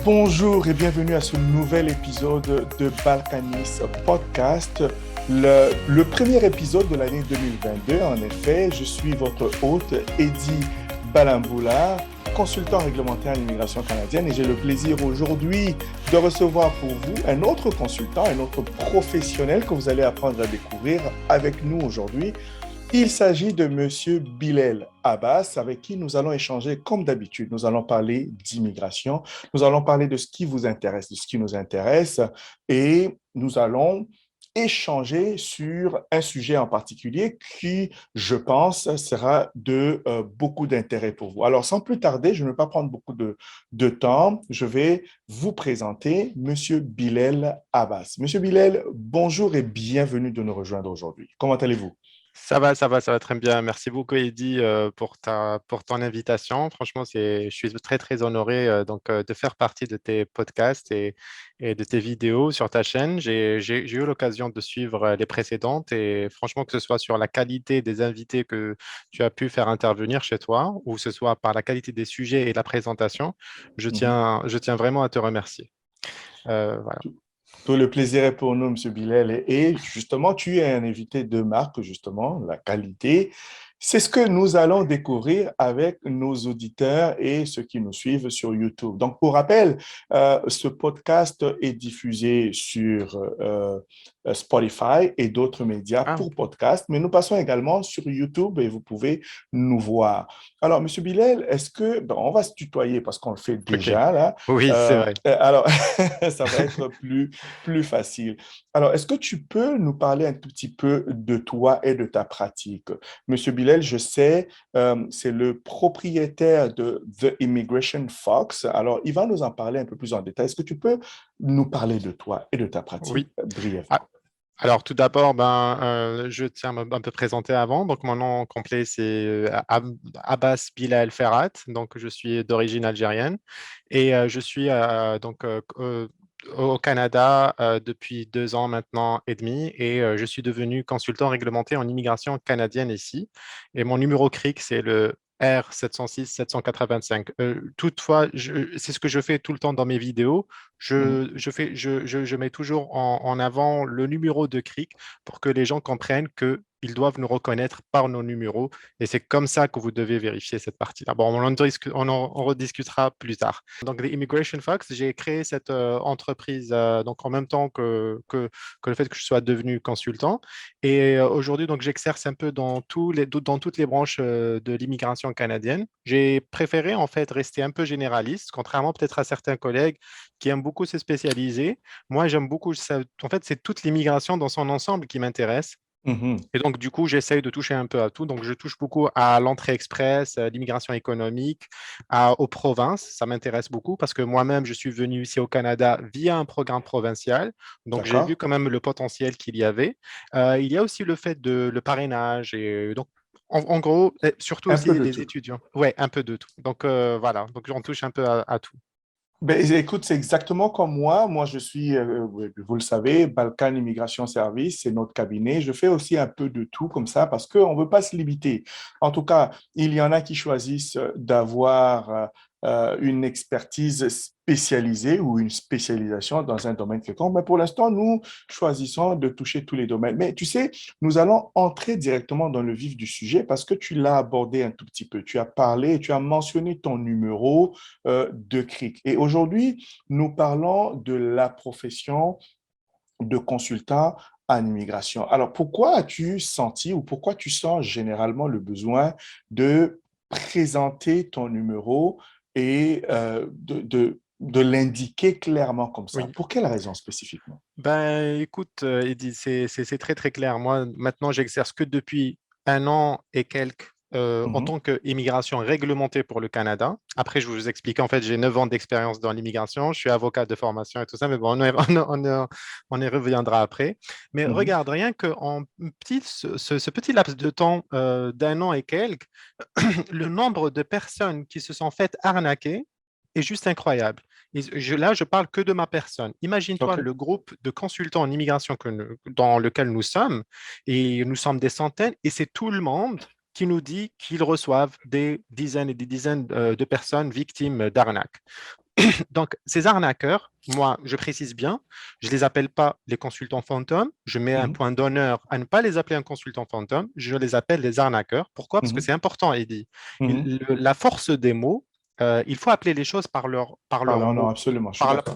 Bonjour et bienvenue à ce nouvel épisode de Balkanis Podcast, le premier épisode de l'année 2022. En effet, je suis votre hôte, Eddy Balamboula, consultant réglementaire en immigration canadienne, et j'ai le plaisir aujourd'hui de recevoir pour vous un autre consultant, un autre professionnel que vous allez apprendre à découvrir avec nous aujourd'hui. Il s'agit de Monsieur Bilal Abbas, avec qui nous allons échanger comme d'habitude. Nous allons parler d'immigration, nous allons parler de ce qui vous intéresse, de ce qui nous intéresse, et nous allons échanger sur un sujet en particulier qui, je pense, sera de beaucoup d'intérêt pour vous. Alors, sans plus tarder, je ne vais pas prendre beaucoup de temps. Je vais vous présenter Monsieur Bilal Abbas. Monsieur Bilal, bonjour et bienvenue de nous rejoindre aujourd'hui. Comment allez-vous? Ça va très bien. Merci beaucoup, Eddy, pour ton invitation. Franchement, je suis très, très honoré de faire partie de tes podcasts et de tes vidéos sur ta chaîne. J'ai eu l'occasion de suivre les précédentes et franchement, que ce soit sur la qualité des invités que tu as pu faire intervenir chez toi ou que ce soit par la qualité des sujets et la présentation, Mhm. je tiens vraiment à te remercier. Voilà. Tout le plaisir est pour nous, Monsieur Bilal. Et justement, tu es un invité de marque, justement, la qualité. C'est ce que nous allons découvrir avec nos auditeurs et ceux qui nous suivent sur YouTube. Donc, pour rappel, ce podcast est diffusé sur Spotify et d'autres médias Ah, pour podcast, mais nous passons également sur YouTube et vous pouvez nous voir. Alors, Monsieur Bilal, est-ce que, bon, on va se tutoyer parce qu'on le fait ok. déjà là. Oui, c'est vrai. Alors, ça va être plus facile. Alors, est-ce que tu peux nous parler un tout petit peu de toi et de ta pratique? Monsieur Bilal, je sais, c'est le propriétaire de The Immigration Fox. Alors, il va nous en parler un peu plus en détail. Est-ce que tu peux nous parler de toi et de ta pratique Oui. Ah, brièvement? Alors, tout d'abord, je tiens à me présenter avant. Donc, mon nom complet, c'est Abbas Bilal Ferhat. Donc, je suis d'origine algérienne et je suis au Canada depuis 2 ans maintenant et demi et je suis devenu consultant réglementé en immigration canadienne ici. Et mon numéro CRIC, c'est le R 706 785. Toutefois, c'est ce que je fais tout le temps dans mes vidéos. Mhm. Je mets toujours en avant le numéro de CRIC pour que les gens comprennent qu'ils doivent nous reconnaître par nos numéros. Et c'est comme ça que vous devez vérifier cette partie-là. Bon, on rediscutera plus tard. Donc, The Immigration Fox, j'ai créé cette entreprise donc en même temps que le fait que je sois devenu consultant. Et aujourd'hui, donc, j'exerce un peu dans toutes les branches de l'immigration canadienne. J'ai préféré en fait rester un peu généraliste, contrairement peut-être à certains collègues qui aiment beaucoup se spécialiser. Moi, j'aime beaucoup ça. En fait, c'est toute l'immigration dans son ensemble qui m'intéresse. Mhm. Et donc, du coup, j'essaye de toucher un peu à tout. Donc, je touche beaucoup à l'entrée express, l'immigration économique, aux provinces. Ça m'intéresse beaucoup parce que moi-même, je suis venu ici au Canada via un programme provincial. Donc, j'ai vu D'accord? quand même le potentiel qu'il y avait. Il y a aussi le fait de le parrainage. Et donc, en gros, surtout Un peu aussi de les tout. étudiants. Ouais, un peu de tout. Donc, voilà. Donc, j'en touche un peu à tout. Ben, écoute, c'est exactement comme moi. Moi, je suis, vous le savez, Balkan Immigration Service, c'est notre cabinet. Je fais aussi un peu de tout comme ça parce qu'on ne veut pas se limiter. En tout cas, il y en a qui choisissent d'avoir une expertise spécialisée ou une spécialisation dans un domaine quelconque. Mais pour l'instant, nous choisissons de toucher tous les domaines. Mais tu sais, nous allons entrer directement dans le vif du sujet parce que tu l'as abordé un tout petit peu. Tu as parlé, tu as mentionné ton numéro de CRIC. Et aujourd'hui, nous parlons de la profession de consultant en immigration. Alors, pourquoi as-tu senti ou pourquoi tu sens généralement le besoin de présenter ton numéro et de l'indiquer clairement comme ça? Oui. Pour quelle raison spécifiquement? Ben, écoute, Eddy, c'est très très clair. Moi, maintenant, j'exerce que depuis 1 an et quelques en Mhm, tant qu'immigration réglementée pour le Canada. Après, je vous explique, en fait, j'ai 9 ans d'expérience dans l'immigration. Je suis avocat de formation et tout ça, mais bon, on y reviendra après. Mais mhm. regarde, rien qu'en ce petit laps de temps d'1 an et quelques, le nombre de personnes qui se sont faites arnaquer est juste incroyable. Là, je parle que de ma personne. Imagine-toi OK. le groupe de consultants en immigration dans lequel nous sommes, et nous sommes des centaines, et c'est tout le monde qui nous dit qu'ils reçoivent des dizaines et des dizaines de personnes victimes d'arnaques. Donc, ces arnaqueurs, moi, je précise bien, je ne les appelle pas les consultants fantômes. Je mets un Mhm, point d'honneur à ne pas les appeler un consultant fantôme. Je les appelle les arnaqueurs. Pourquoi? Parce que mhm, c'est important, Eddie. mhm. La force des mots, il faut appeler les choses par Ah leurs non, non, mots, absolument, je suis d'accord.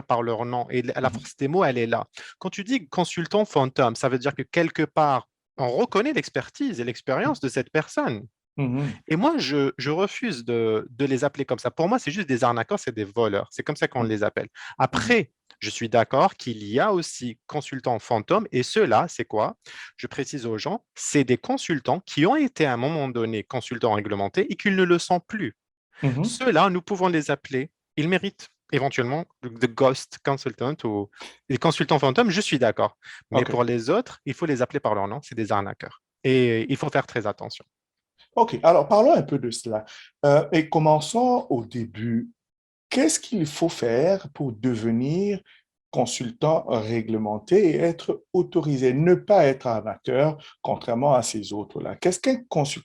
par leur nom. Et la Mhm, force des mots, elle est là. Quand tu dis consultant fantôme, ça veut dire que quelque part, on reconnaît l'expertise et l'expérience de cette personne. mhm, Et moi, je refuse de les appeler comme ça. Pour moi, c'est juste des arnaqueurs, c'est des voleurs. C'est comme ça qu'on mhm, les appelle. mhm, Après, je suis d'accord qu'il y a aussi consultants fantômes. Et ceux-là, c'est quoi? Je précise aux gens, c'est des consultants qui ont été à un moment donné consultants réglementés et qui ne le sont plus. mhm. Ceux-là, nous pouvons les appeler. Ils méritent éventuellement the ghost consultant ou les consultants fantômes, je suis d'accord. Mais OK. pour les autres, il faut les appeler par leur nom, c'est des arnaqueurs. Et il faut faire très attention. OK. Alors, parlons un peu de cela. Et commençons au début. Qu'est-ce qu'il faut faire pour devenir consultant réglementé et être autorisé, ne pas être arnaqueur, contrairement à ces autres-là?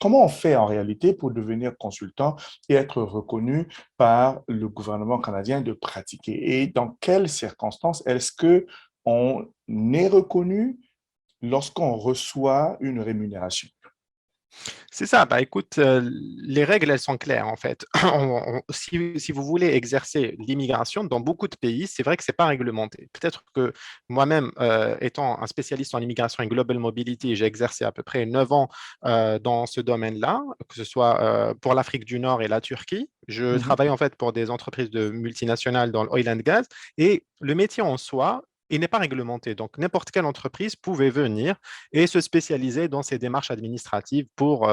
Comment on fait en réalité pour devenir consultant et être reconnu par le gouvernement canadien de pratiquer? Et dans quelles circonstances est-ce que on est reconnu lorsqu'on reçoit une rémunération? C'est ça, bah écoute, les règles, elles sont claires en fait. Si vous voulez exercer l'immigration dans beaucoup de pays, c'est vrai que ce n'est pas réglementé. Peut-être que moi-même, étant un spécialiste en immigration et global mobility, j'ai exercé à peu près 9 ans dans ce domaine-là, que ce soit pour l'Afrique du Nord et la Turquie. Je Mhm, travaille en fait pour des entreprises de multinationales dans l'oil and gas et le métier en soi, il n'est pas réglementé. Donc, n'importe quelle entreprise pouvait venir et se spécialiser dans ces démarches administratives pour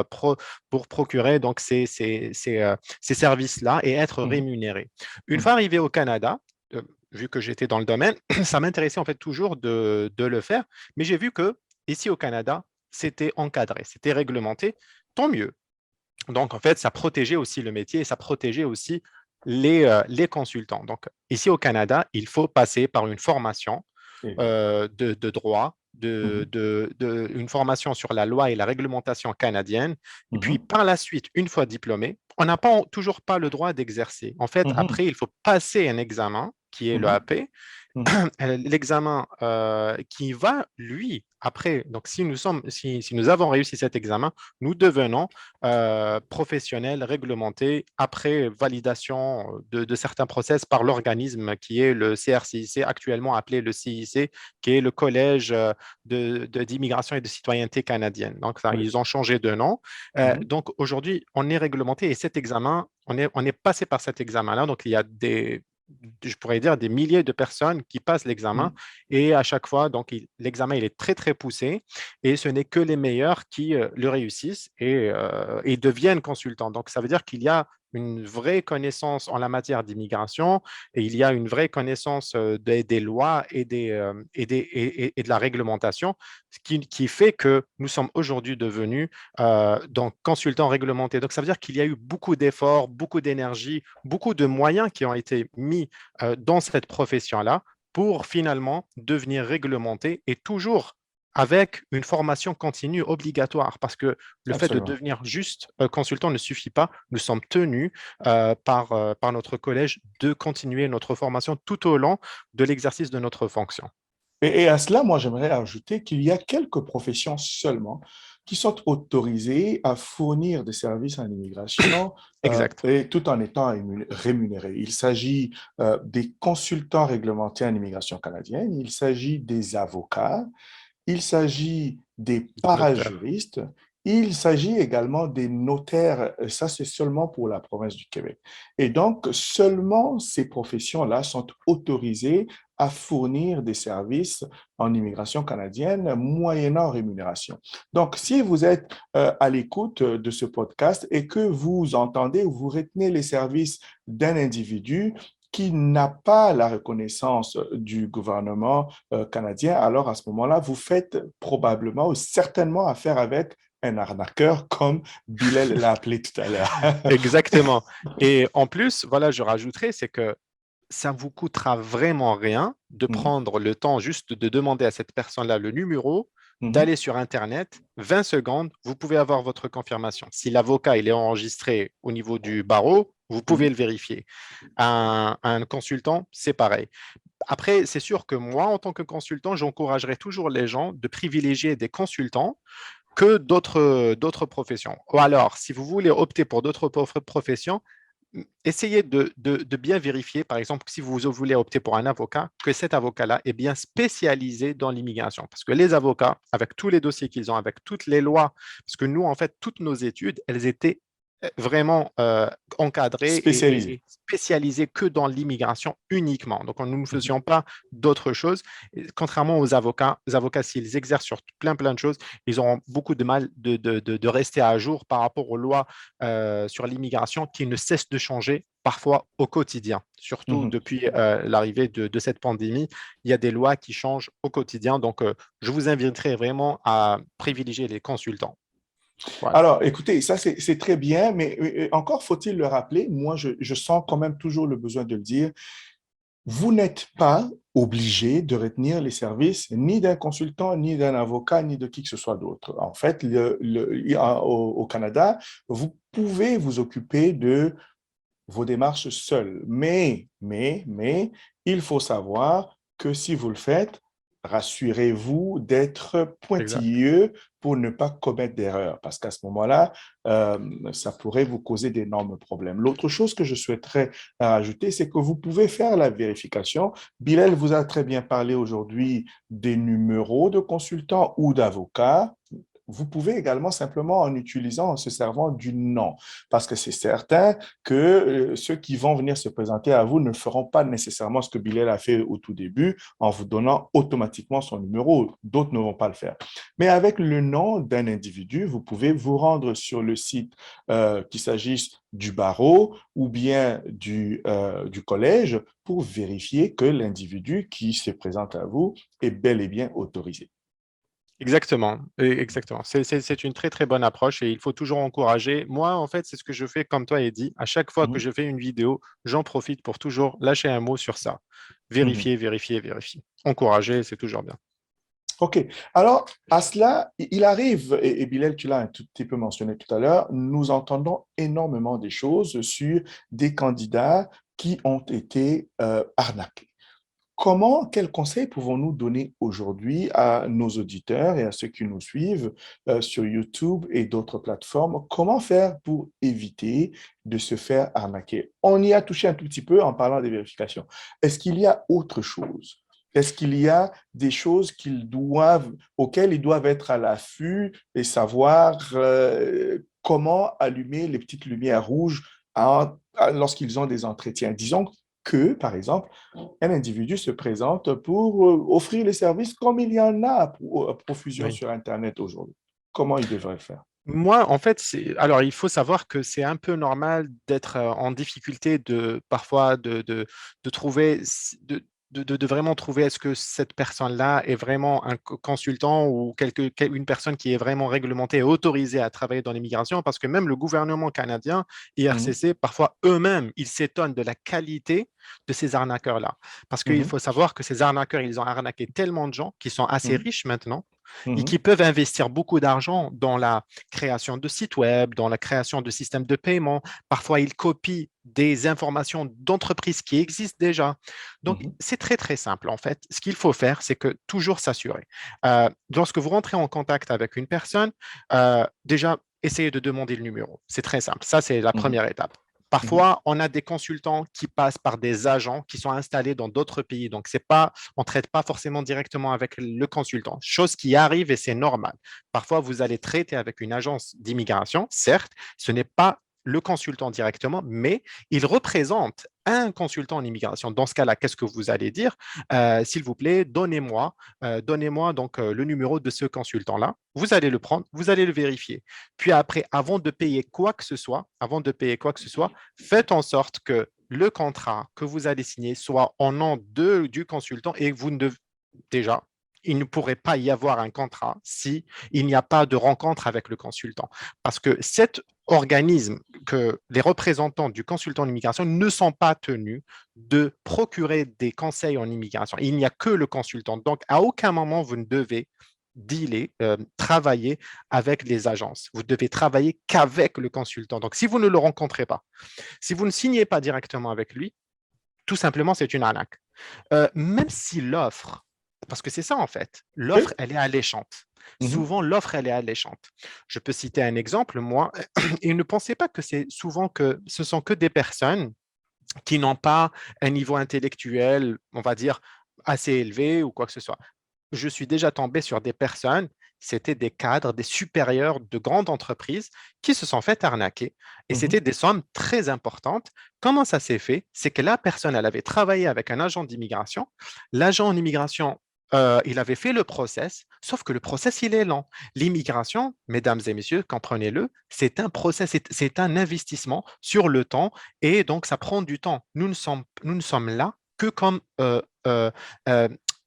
procurer donc ces services-là et être mhm, rémunéré. Une fois mhm, arrivé au Canada, vu que j'étais dans le domaine, ça m'intéressait en fait toujours de le faire, mais j'ai vu que ici au Canada, c'était encadré, c'était réglementé, tant mieux. Donc en fait, ça protégeait aussi le métier et ça protégeait aussi les consultants. Donc ici au Canada, il faut passer par une formation évidemment. de droit, Mhm, une formation sur la loi et la réglementation canadienne. Et puis, mhm, par la suite, une fois diplômé, on n'a toujours pas le droit d'exercer. En fait, mhm, après, il faut passer un examen qui est le mhm, AP, mhm, l'examen qui va, lui, après, donc si nous avons réussi cet examen, nous devenons professionnels réglementés après validation de certains process par l'organisme qui est le CRCIC, actuellement appelé le CIC, qui est le Collège d'immigration et de citoyenneté canadienne. Donc, ça, oui. ils ont changé de nom. Mhm, Donc, aujourd'hui, on est réglementé et cet examen, on est passé par cet examen-là. Donc, il y a je pourrais dire des milliers de personnes qui passent l'examen mhm, et à chaque fois, donc l'examen il est très très poussé et ce n'est que les meilleurs qui le réussissent et deviennent consultants. Donc ça veut dire qu'il y a une vraie connaissance en la matière d'immigration et il y a une vraie connaissance des lois et de la réglementation, ce qui fait que nous sommes aujourd'hui devenus donc consultants réglementés. Donc ça veut dire qu'il y a eu beaucoup d'efforts, beaucoup d'énergie, beaucoup de moyens qui ont été mis dans cette profession-là pour finalement devenir réglementé et toujours avec une formation continue obligatoire, parce que le fait de absolument. devenir juste consultant ne suffit pas. Nous sommes tenus par notre collège de continuer notre formation tout au long de l'exercice de notre fonction. Et à cela, moi, j'aimerais ajouter qu'il y a quelques professions seulement qui sont autorisées à fournir des services en immigration Exact. et tout en étant rémunérés. Il s'agit des consultants réglementés en immigration canadienne, il s'agit des avocats, il s'agit des Docteur. parajuristes, il s'agit également des notaires. Ça, c'est seulement pour la province du Québec. Et donc, seulement ces professions-là sont autorisées à fournir des services en immigration canadienne moyennant rémunération. Donc, si vous êtes à l'écoute de ce podcast et que vous entendez ou vous retenez les services d'un individu qui n'a pas la reconnaissance du gouvernement canadien, alors à ce moment-là, vous faites probablement ou certainement affaire avec un arnaqueur, comme Bilal l'a appelé tout à l'heure. Exactement. Et en plus, voilà, je rajouterais, c'est que ça vous coûtera vraiment rien de Mhm, prendre le temps juste de demander à cette personne-là le numéro, mhm, d'aller sur Internet, 20 secondes, vous pouvez avoir votre confirmation. Si l'avocat il est enregistré au niveau du barreau, Vous pouvez Mhm. le vérifier. Un consultant, c'est pareil. Après, c'est sûr que moi, en tant que consultant, j'encouragerai toujours les gens de privilégier des consultants que d'autres professions. Ou alors, si vous voulez opter pour d'autres professions, essayez de bien vérifier, par exemple, si vous voulez opter pour un avocat, que cet avocat-là est bien spécialisé dans l'immigration. Parce que les avocats, avec tous les dossiers qu'ils ont, avec toutes les lois, parce que nous, en fait, toutes nos études, elles étaient vraiment encadrées Spécialisé. et spécialisées que dans l'immigration uniquement. Donc, nous ne Mhm. faisions pas d'autres choses. Et contrairement aux avocats, s'ils exercent sur plein de choses, ils auront beaucoup de mal de rester à jour par rapport aux lois sur l'immigration qui ne cesse de changer parfois au quotidien. Surtout Mhm. depuis l'arrivée de cette pandémie, il y a des lois qui changent au quotidien. Donc, je vous inviterai vraiment à privilégier les consultants. Voilà. Alors, écoutez, ça c'est très bien, mais encore faut-il le rappeler, moi je sens quand même toujours le besoin de le dire, vous n'êtes pas obligé de retenir les services ni d'un consultant, ni d'un avocat, ni de qui que ce soit d'autre. En fait, au Canada, vous pouvez vous occuper de vos démarches seules. Mais, il faut savoir que si vous le faites, rassurez-vous d'être Exact. pointilleux pour ne pas commettre d'erreurs, parce qu'à ce moment-là, euh, ça pourrait vous causer d'énormes problèmes. L'autre chose que je souhaiterais ajouter, c'est que vous pouvez faire la vérification. Bilal vous a très bien parlé aujourd'hui des numéros de consultants ou d'avocats. Vous pouvez également simplement en utilisant, en se servant du nom, parce que c'est certain que ceux qui vont venir se présenter à vous ne feront pas nécessairement ce que Bilal a fait au tout début en vous donnant automatiquement son numéro. D'autres ne vont pas le faire. Mais avec le nom d'un individu, vous pouvez vous rendre sur le site, qu'il s'agisse du barreau ou bien du collège, pour vérifier que l'individu qui se présente à vous est bel et bien autorisé. Exactement, exactement. C'est une très très bonne approche et il faut toujours encourager. Moi, en fait, c'est ce que je fais comme toi, Eddy. À chaque fois que Mhm, je fais une vidéo, j'en profite pour toujours lâcher un mot sur ça. mhm. Vérifier, vérifier, vérifier. Encourager, c'est toujours bien. OK. Alors, à cela, il arrive, et Bilal, tu l'as un tout petit peu mentionné tout à l'heure, nous entendons énormément des choses sur des candidats qui ont été arnaqués. Quels conseils pouvons-nous donner aujourd'hui à nos auditeurs et à ceux qui nous suivent sur YouTube et d'autres plateformes? Comment faire pour éviter de se faire arnaquer? On y a touché un tout petit peu en parlant des vérifications. Est-ce qu'il y a autre chose? Est-ce qu'il y a des choses auxquelles ils doivent être à l'affût et savoir comment allumer les petites lumières rouges lorsqu'ils ont des entretiens? Disons que, par exemple, un individu se présente pour offrir les services comme il y en a à profusion Oui. sur Internet aujourd'hui. Comment il devrait le faire? Moi, en fait, alors il faut savoir que c'est un peu normal d'être en difficulté parfois de trouver, de vraiment trouver est-ce que cette personne-là est vraiment un consultant ou une personne qui est vraiment réglementée et autorisée à travailler dans l'immigration, parce que même le gouvernement canadien, Mhm, IRCC, parfois eux-mêmes, ils s'étonnent de la qualité de ces arnaqueurs-là. Parce qu'il mhm, faut savoir que ces arnaqueurs, ils ont arnaqué tellement de gens qui sont assez mhm, riches maintenant et mhm, qui peuvent investir beaucoup d'argent dans la création de sites web, dans la création de systèmes de paiement. Parfois, ils copient des informations d'entreprises qui existent déjà. Donc, mhm, c'est très, très simple. En fait, ce qu'il faut faire, c'est que toujours s'assurer. Lorsque vous rentrez en contact avec une personne, déjà, essayez de demander le numéro. C'est très simple. Ça, c'est la mhm, première étape. mhm, Parfois, on a des consultants qui passent par des agents qui sont installés dans d'autres pays. Donc, c'est pas, on ne traite pas forcément directement avec le consultant, chose qui arrive et c'est normal. Parfois, vous allez traiter avec une agence d'immigration, certes, ce n'est pas le consultant directement, mais il représente un consultant en immigration. Dans ce cas-là, qu'est-ce que vous allez dire? S'il vous plaît, donnez-moi donc le numéro de ce consultant-là. Vous allez le prendre, vous allez le vérifier. Puis après, avant de payer quoi que ce soit, faites en sorte que le contrat que vous allez signer soit en nom du consultant et vous ne devez déjà, il ne pourrait pas y avoir un contrat si il n'y a pas de rencontre avec le consultant. Parce que cet organisme, que les représentants du consultant en immigration ne sont pas tenus de procurer des conseils en immigration. Il n'y a que le consultant. Donc, à aucun moment, vous ne devez dealer, travailler avec les agences. Vous devez travailler qu'avec le consultant. Donc, si vous ne le rencontrez pas, si vous ne signez pas directement avec lui, tout simplement, c'est une arnaque. Même si l'offre, parce que c'est ça en fait, l'offre, Oui. elle est alléchante. Mhm. Souvent, l'offre, elle est alléchante. Je peux citer un exemple, moi, et ne pensez pas que c'est souvent que ce sont que des personnes qui n'ont pas un niveau intellectuel, on va dire, assez élevé ou quoi que ce soit. Je suis déjà tombé sur des personnes, c'était des cadres, des supérieurs de grandes entreprises qui se sont fait arnaquer. Et Mhm. c'était des sommes très importantes. Comment ça s'est fait? C'est que la personne, elle avait travaillé avec un agent d'immigration. L'agent en immigration, il avait fait le process, sauf que le process, il est lent. L'immigration, mesdames et messieurs, comprenez-le, c'est un process, c'est un investissement sur le temps et donc ça prend du temps. Nous ne sommes là que comme euh,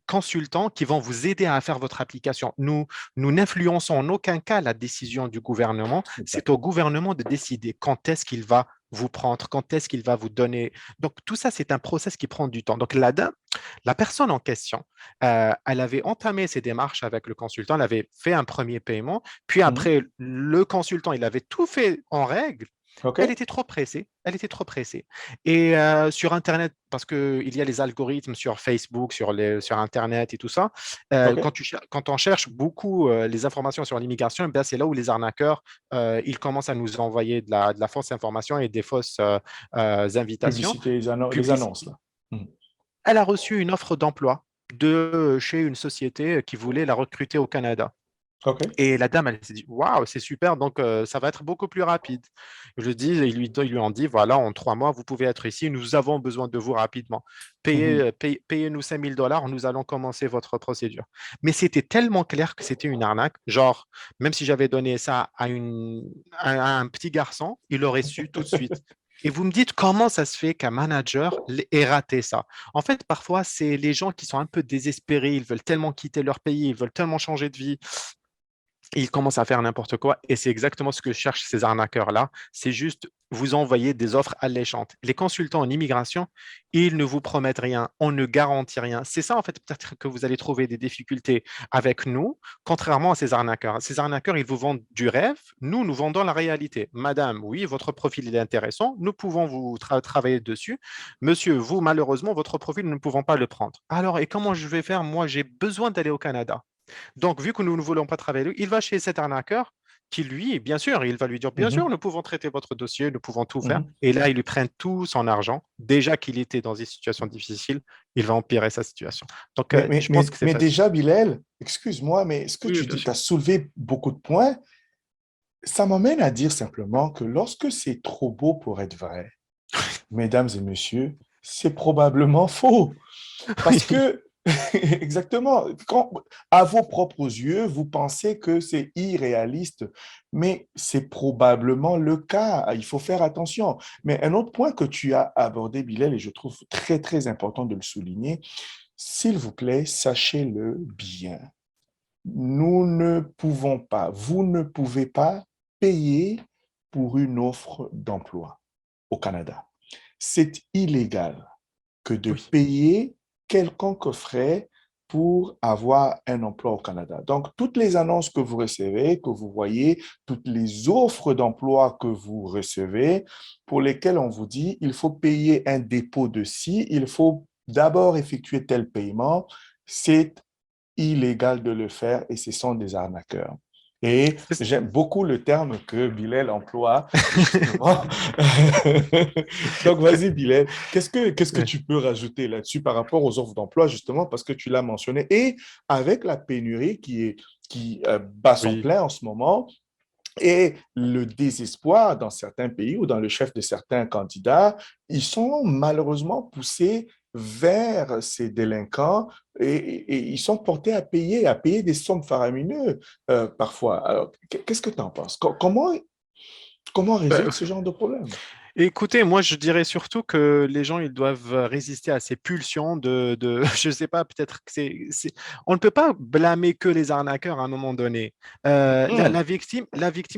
consultants qui vont vous aider à faire votre application. Nous n'influençons en aucun cas la décision du gouvernement. C'est au gouvernement de décider quand est-ce qu'il va vous prendre, quand est-ce qu'il va vous donner. Donc, tout ça, c'est un process qui prend du temps. Donc, la personne en question, elle avait entamé ses démarches avec le consultant, elle avait fait un premier paiement, puis Mhm. après, le consultant, il avait tout fait en règle. OK? Elle était trop pressée. Elle était trop pressée. Et sur Internet, parce qu'il y a les algorithmes sur Facebook, sur Internet et tout ça, OK? quand on cherche beaucoup les informations sur l'immigration, ben, c'est là où les arnaqueurs, ils commencent à nous envoyer de la fausse information et des fausses invitations. Publicité, les annonces, Publicité. là. Mhm. Elle a reçu une offre d'emploi de chez une société qui voulait la recruter au Canada. OK? Et la dame, elle s'est dit, waouh, c'est super, donc ça va être beaucoup plus rapide. Je dis, ils lui ont dit, voilà, en 3 mois, vous pouvez être ici, nous avons besoin de vous rapidement. Mhm. Payez-nous 5 000 $, nous allons commencer votre procédure. Mais c'était tellement clair que c'était une arnaque. Genre, même si j'avais donné ça à un petit garçon, il aurait su tout de suite. Et vous me dites comment ça se fait qu'un manager ait raté ça. En fait, parfois, c'est les gens qui sont un peu désespérés, ils veulent tellement quitter leur pays, ils veulent tellement changer de vie, ils commencent à faire n'importe quoi et c'est exactement ce que cherchent ces arnaqueurs-là. C'est juste vous envoyer des offres alléchantes. Les consultants en immigration, ils ne vous promettent rien, on ne garantit rien. C'est ça, en fait, peut-être que vous allez trouver des difficultés avec nous, contrairement à ces arnaqueurs. Ces arnaqueurs, ils vous vendent du rêve. Nous, nous vendons la réalité. Madame, oui, votre profil est intéressant. Nous pouvons vous travailler dessus. Monsieur, vous, malheureusement, votre profil, nous ne pouvons pas le prendre. Alors, et comment je vais faire? Moi, j'ai besoin d'aller au Canada. Donc, vu que nous ne voulons pas travailler, il va chez cet arnaqueur qui, lui, bien sûr, il va lui dire, bien sûr, Mhm. nous pouvons traiter votre dossier, nous pouvons tout faire. Mhm. Et là, il lui prend tout son argent. Déjà qu'il était dans une situation difficile, il va empirer sa situation. Donc, je pense que c'est Mais facile. déjà, Bilal, excuse-moi, mais ce que Oui, tu bien dis, tu sûr. as soulevé beaucoup de points. Ça m'amène à dire simplement que lorsque c'est trop beau pour être vrai, mesdames et messieurs, c'est probablement faux. Parce que, exactement, quand, à vos propres yeux, vous pensez que c'est irréaliste, mais c'est probablement le cas. Il faut faire attention. Mais un autre point que tu as abordé, Bilal, et je trouve très, très important de le souligner, s'il vous plaît, sachez-le bien. Nous ne pouvons pas, vous ne pouvez pas payer pour une offre d'emploi au Canada. C'est illégal que de Oui. payer quelconque frais pour avoir un emploi au Canada. Donc, toutes les annonces que vous recevez, que vous voyez, toutes les offres d'emploi que vous recevez, pour lesquelles on vous dit, il faut payer un dépôt de ci, il faut d'abord effectuer tel paiement, c'est illégal de le faire et ce sont des arnaqueurs. Et j'aime beaucoup le terme que Bilal emploie, justement. Donc, vas-y, Bilal, qu'est-ce que tu peux rajouter là-dessus par rapport aux offres d'emploi, justement, parce que tu l'as mentionné, et avec la pénurie qui bat son Oui. plein en ce moment, et le désespoir dans certains pays ou dans le chef de certains candidats, ils sont malheureusement poussés vers ces délinquants et ils sont portés à payer des sommes faramineuses parfois. Alors, qu'est-ce que tu en penses? Comment Ben, résoudre ce genre de problème? écoutez, moi, je dirais surtout que les gens, ils doivent résister à ces pulsions je ne sais pas, peut-être que on ne peut pas blâmer que les arnaqueurs à un moment donné. Hmm. La victime,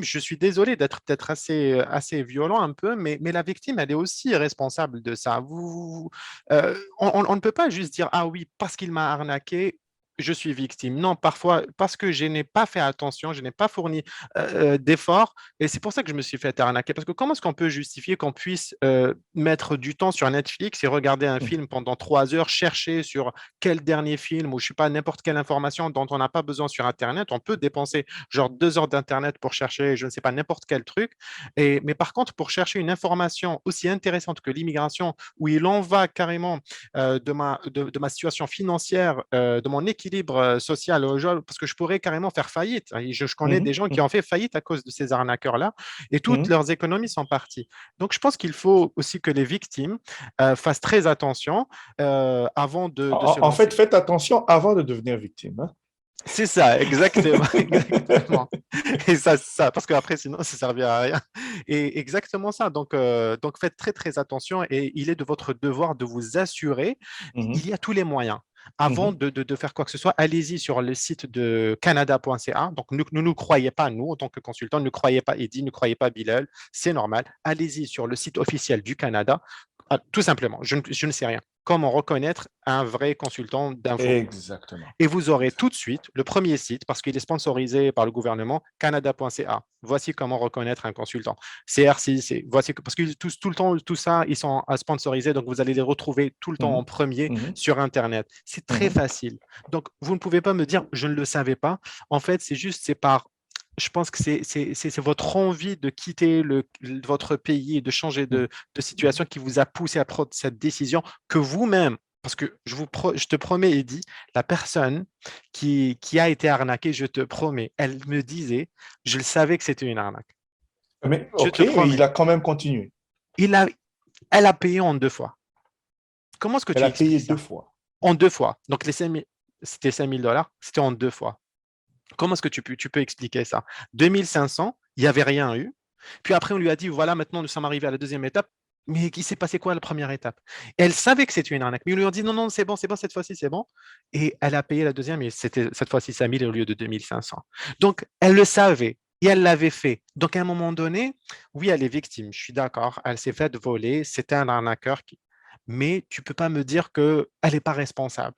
je suis désolé d'être peut-être assez violent un peu, mais la victime, elle est aussi responsable de ça. On ne peut pas juste dire, ah oui, parce qu'il m'a arnaqué, je suis victime. Non, parfois, parce que je n'ai pas fait attention, je n'ai pas fourni d'efforts, et c'est pour ça que je me suis fait arnaquer. Parce que comment est-ce qu'on peut justifier qu'on puisse mettre du temps sur Netflix et regarder un Mhm. film pendant 3 heures, chercher sur quel dernier film ou je sais pas, n'importe quelle information dont on n'a pas besoin sur Internet. On peut dépenser genre 2 heures d'Internet pour chercher, je ne sais pas, n'importe quel truc. Mais par contre, pour chercher une information aussi intéressante que l'immigration, où il en va carrément de ma situation financière, de mon équilibre social, parce que je pourrais carrément faire faillite. Et je connais des Mhm. gens qui ont fait faillite à cause de ces arnaqueurs-là, et toutes Mhm. leurs économies sont parties. Donc, je pense qu'il faut aussi que les victimes fassent très attention avant de se En fait, lancer. faites attention avant de devenir victime, hein. C'est ça, exactement, exactement. Et ça, parce qu'après, sinon, ça ne servira à rien. Et exactement ça. Donc, faites très, très attention et il est de votre devoir de vous assurer. Il Mhm. y a tous les moyens. Avant Mhm. de faire quoi que ce soit, allez-y sur le site de canada.ca. Donc, ne nous croyez pas, nous, en tant que consultants, ne croyez pas Eddie, ne croyez pas Bilal, c'est normal. Allez-y sur le site officiel du Canada. Ah, tout simplement, je ne sais rien. Comment reconnaître un vrai consultant d'info? Exactement. Et vous aurez tout Exact. de suite le premier site, parce qu'il est sponsorisé par le gouvernement, canada.ca. Voici comment reconnaître un consultant. CRC, voici, parce que tout le temps, tout ça, ils sont sponsorisés, donc vous allez les retrouver tout le temps en Mhm. premier Mhm. sur Internet. C'est très Mhm. facile. Donc, vous ne pouvez pas me dire, je ne le savais pas. En fait, c'est par je pense que c'est votre envie de quitter votre pays et de changer de situation qui vous a poussé à prendre cette décision que vous-même, parce que je te promets, Eddie, la personne qui a été arnaquée, je te promets, elle me disait, je le savais que c'était une arnaque. Mais, Je OK, te mais il promets. a quand même continué. Il a, Elle a payé en 2 fois. Comment est-ce que Elle tu a payé expliques deux ça? fois. En 2 fois. Donc, les 5 000, c'était $5 000, c'était en 2 fois. Comment est-ce que tu peux expliquer ça? 2500, il n'y avait rien eu. Puis après, on lui a dit, voilà, maintenant, nous sommes arrivés à la deuxième étape. Mais il s'est passé quoi à la première étape? Et elle savait que c'était une arnaque. Mais ils lui ont dit, non, non, c'est bon, cette fois-ci, c'est bon. Et elle a payé la deuxième, et c'était cette fois-ci 5 000 au lieu de 2500. Donc, elle le savait. Et elle l'avait fait. Donc, à un moment donné, oui, elle est victime. Je suis d'accord. Elle s'est faite voler. C'était un arnaqueur. Mais tu ne peux pas me dire qu'elle n'est pas responsable.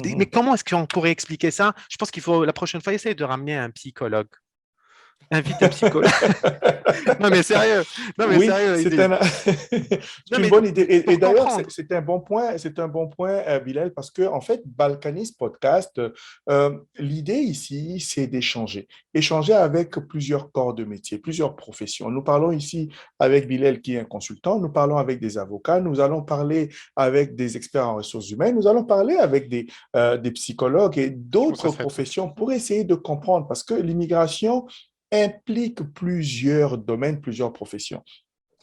Mais Mhm. comment est-ce qu'on pourrait expliquer ça? Je pense qu'il faut la prochaine fois essayer de ramener un psychologue. Invite un psychologue. Non, mais sérieux. Non, mais Oui, sérieux, c'est Eddie. un... Non, c'est une mais bonne idée. Et pour d'ailleurs, comprendre. c'est un bon point, Bilal, parce que en fait, Balkanis Podcast, l'idée ici, c'est d'échanger. Échanger avec plusieurs corps de métier, plusieurs professions. Nous parlons ici avec Bilal, qui est un consultant. Nous parlons avec des avocats. Nous allons parler avec des experts en ressources humaines. Nous allons parler avec des psychologues et Oh, ça d'autres serait top. professions pour essayer de comprendre, parce que l'immigration implique plusieurs domaines, plusieurs professions.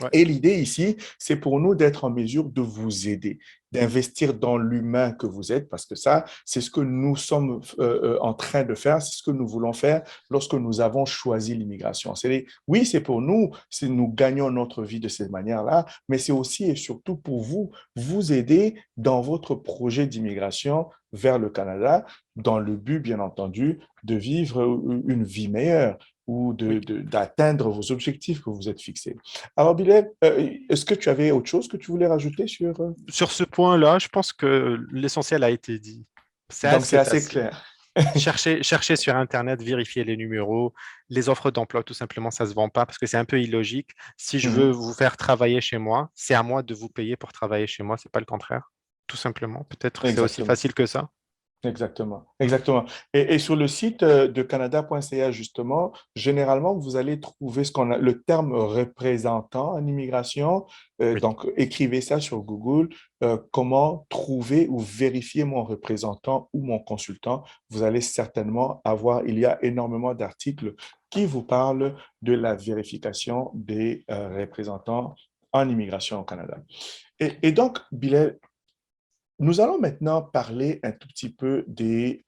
Ouais. Et l'idée ici, c'est pour nous d'être en mesure de vous aider, d'investir dans l'humain que vous êtes, parce que ça, c'est ce que nous sommes en train de faire, c'est ce que nous voulons faire lorsque nous avons choisi l'immigration. Oui, c'est pour nous, nous gagnons notre vie de cette manière-là, mais c'est aussi et surtout pour vous, vous aider dans votre projet d'immigration vers le Canada, dans le but, bien entendu, de vivre une vie meilleure ou Oui. d'atteindre vos objectifs que vous êtes fixés. Alors, Bilal, est-ce que tu avais autre chose que tu voulais rajouter sur... Sur ce point-là, je pense que l'essentiel a été dit. C'est Donc, c'est assez assez facile. clair. Cherchez sur Internet, vérifiez les numéros, les offres d'emploi, tout simplement, ça ne se vend pas parce que c'est un peu illogique. Si je veux Mhm, vous faire travailler chez moi, c'est à moi de vous payer pour travailler chez moi, c'est pas le contraire. Tout simplement. Peut-être c'est aussi exactement. facile que ça. Exactement, exactement. Et sur le site de canada.ca, justement, généralement, vous allez trouver ce qu'on a, le terme représentant en immigration. Oui. Donc, écrivez ça sur Google. Comment trouver ou vérifier mon représentant ou mon consultant? Vous allez certainement avoir, il y a énormément d'articles qui vous parlent de la vérification des représentants en immigration au Canada. Et donc, Bilal, nous allons maintenant parler un tout petit peu des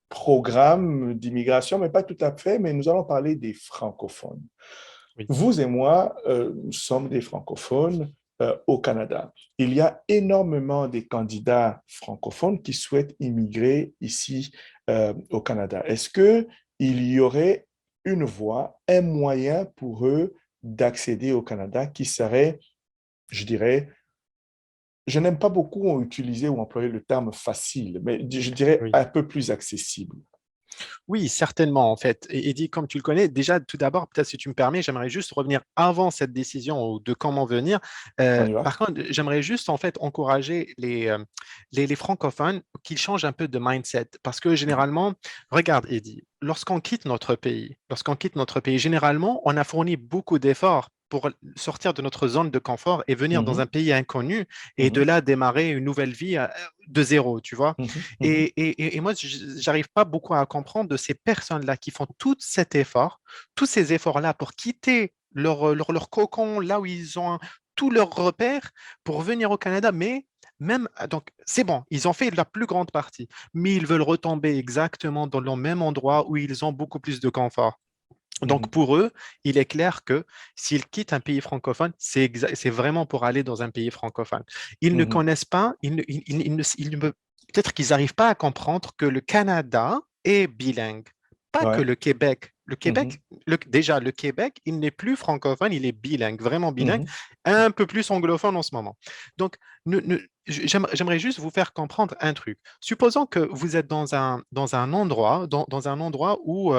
programmes d'immigration, mais pas tout à fait, mais nous allons parler des francophones. Oui. Vous et moi sommes des francophones au Canada. Il y a énormément de candidats francophones qui souhaitent immigrer ici au Canada. Est-ce qu'il y aurait une voie, un moyen pour eux d'accéder au Canada qui serait, je dirais, je n'aime pas beaucoup utiliser ou employer le terme facile, mais je dirais Oui. un peu plus accessible. Oui, certainement, en fait. Et Eddy, comme tu le connais, déjà, tout d'abord, peut-être si tu me permets, j'aimerais juste revenir avant cette décision ou de comment venir. On y va? Par contre, j'aimerais juste, en fait, encourager les francophones qu'ils changent un peu de mindset. Parce que généralement, regarde, Eddy, lorsqu'on quitte notre pays, généralement, on a fourni beaucoup d'efforts pour sortir de notre zone de confort et venir dans un Mhm, pays inconnu et de mhm, là démarrer une nouvelle vie de zéro, tu vois. mhm, mhm, Et moi, j'arrive pas beaucoup à comprendre de ces personnes-là qui font tout cet effort, tous ces efforts-là pour quitter leur cocon, là où ils ont tous leurs repères, pour venir au Canada, mais même, donc, c'est bon, ils ont fait la plus grande partie, mais ils veulent retomber exactement dans le même endroit où ils ont beaucoup plus de confort. Donc, mhm, pour eux, il est clair que s'ils quittent un pays francophone, c'est vraiment pour aller dans un pays francophone. Ils ne mhm. connaissent pas, peut-être qu'ils n'arrivent pas à comprendre que le Canada est bilingue, pas que Ouais. le Québec. Le Mhm, Québec, déjà, le Québec, il n'est plus francophone, il est bilingue, vraiment bilingue, mhm, un peu plus anglophone en ce moment. Donc, j'aimerais juste vous faire comprendre un truc. Supposons que vous êtes dans un endroit, dans un endroit où